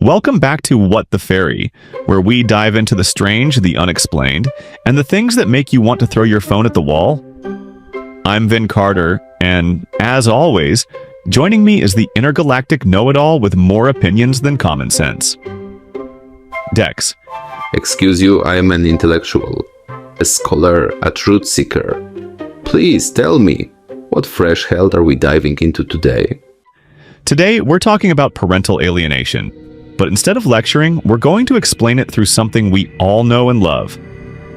Welcome back to What the Fairy, where we dive into the strange, the unexplained, and the things that make you want to throw your phone at the wall. I'm Vin Carter, and as always, joining me is the intergalactic know-it-all with more opinions than common sense. Dex. Excuse you, I am an intellectual, a scholar, a truth seeker. Please tell me, what fresh hell are we diving into today? Today, we're talking about parental alienation. But instead of lecturing, we're going to explain it through something we all know and love.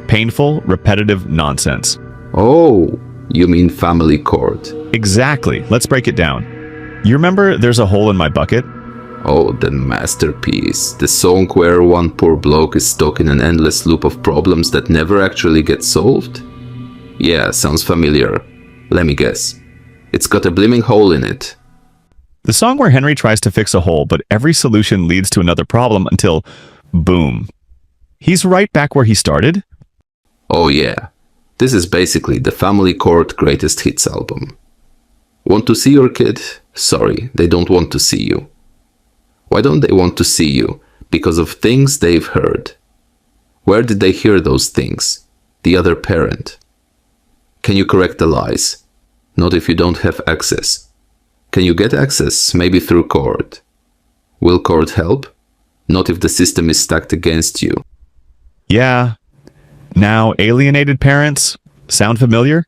Painful, repetitive nonsense. Oh, you mean family court? Exactly. Let's break it down. You remember There's a Hole in My Bucket? Oh, the masterpiece. The song where one poor bloke is stuck in an endless loop of problems that never actually get solved? Yeah, sounds familiar. Let me guess. It's got a blimmin' hole in it. The song where Henry tries to fix a hole, but every solution leads to another problem until, boom. He's right back where he started. Oh yeah, this is basically the Family Court Greatest Hits album. Want to see your kid? Sorry, they don't want to see you. Why don't they want to see you? Because of things they've heard. Where did they hear those things? The other parent. Can you correct the lies? Not if you don't have access. Can you get access, maybe through court? Will court help? Not if the system is stacked against you. Yeah. Now, alienated parents, sound familiar?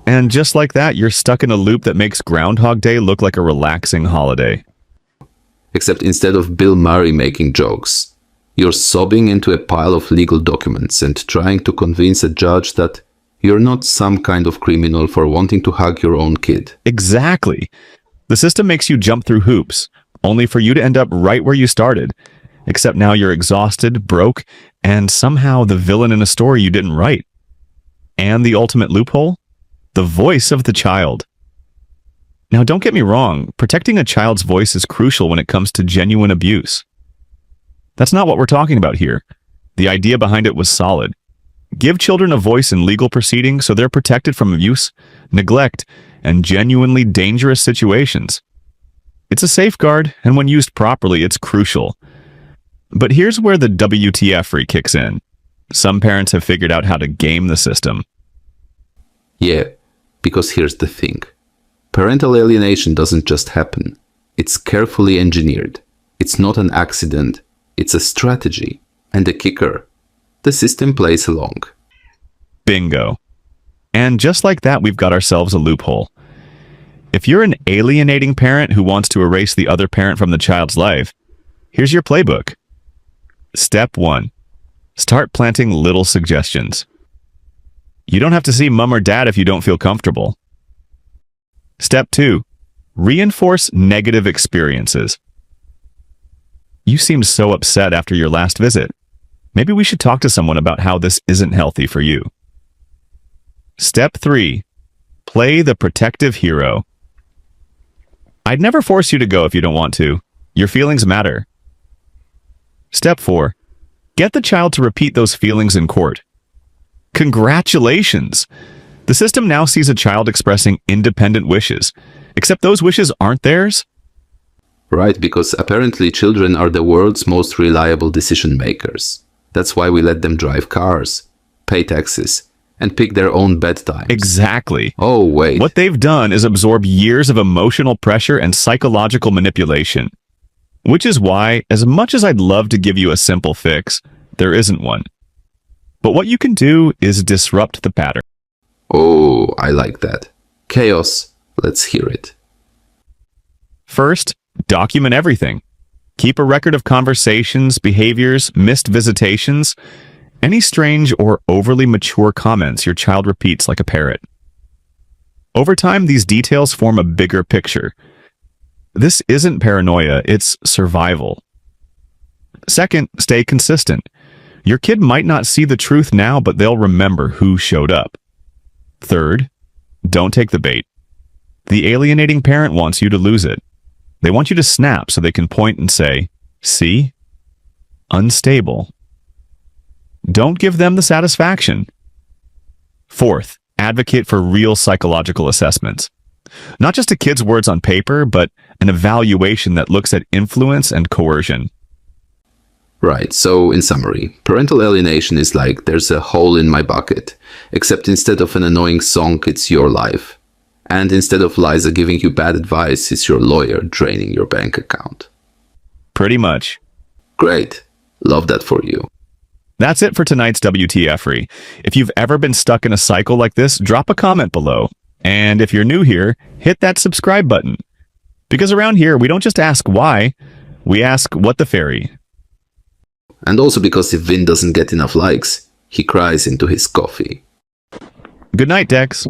And just like that, you're stuck in a loop that makes Groundhog Day look like a relaxing holiday. Except instead of Bill Murray making jokes, you're sobbing into a pile of legal documents and trying to convince a judge that you're not some kind of criminal for wanting to hug your own kid. Exactly. The system makes you jump through hoops, only for you to end up right where you started. Except now you're exhausted, broke, and somehow the villain in a story you didn't write. And the ultimate loophole? The voice of the child. Now don't get me wrong, protecting a child's voice is crucial when it comes to genuine abuse. That's not what we're talking about here. The idea behind it was solid. Give children a voice in legal proceedings so they're protected from abuse, neglect, and genuinely dangerous situations. It's a safeguard, and when used properly, it's crucial. But here's where the WTF kicks in. Some parents have figured out how to game the system. Yeah, because here's the thing. Parental alienation doesn't just happen. It's carefully engineered. It's not an accident. It's a strategy. And the kicker, the system plays along. Bingo. And just like that, we've got ourselves a loophole. If you're an alienating parent who wants to erase the other parent from the child's life, here's your playbook. Step 1. Start planting little suggestions. You don't have to see mom or dad if you don't feel comfortable. Step 2. Reinforce negative experiences. You seemed so upset after your last visit. Maybe we should talk to someone about how this isn't healthy for you. Step 3. Play the protective hero. I'd never force you to go if you don't want to. Your feelings matter. Step 4. Get the child to repeat those feelings in court. Congratulations! The system now sees a child expressing independent wishes, except those wishes aren't theirs. Right, because apparently children are the world's most reliable decision makers. That's why we let them drive cars, pay taxes, and pick their own bedtimes. Exactly. Oh, wait. What they've done is absorb years of emotional pressure and psychological manipulation. Which is why, as much as I'd love to give you a simple fix, there isn't one. But what you can do is disrupt the pattern. Oh, I like that. Chaos. Let's hear it. First, document everything. Keep a record of conversations, behaviors, missed visitations, any strange or overly mature comments your child repeats like a parrot. Over time, these details form a bigger picture. This isn't paranoia, it's survival. Second, stay consistent. Your kid might not see the truth now, but they'll remember who showed up. Third, don't take the bait. The alienating parent wants you to lose it. They want you to snap so they can point and say, "See? Unstable." Don't give them the satisfaction. Fourth, advocate for real psychological assessments. Not just a kid's words on paper, but an evaluation that looks at influence and coercion. Right, so in summary, parental alienation is like there's a hole in my bucket, except instead of an annoying song, it's your life. And instead of Liza giving you bad advice, it's your lawyer draining your bank account. Pretty much. Great. Love that for you. That's it for tonight's WTF-RE. If you've ever been stuck in a cycle like this, drop a comment below. And if you're new here, hit that subscribe button. Because around here, we don't just ask why, we ask what the fairy. And also because if Vin doesn't get enough likes, he cries into his coffee. Good night, Dex.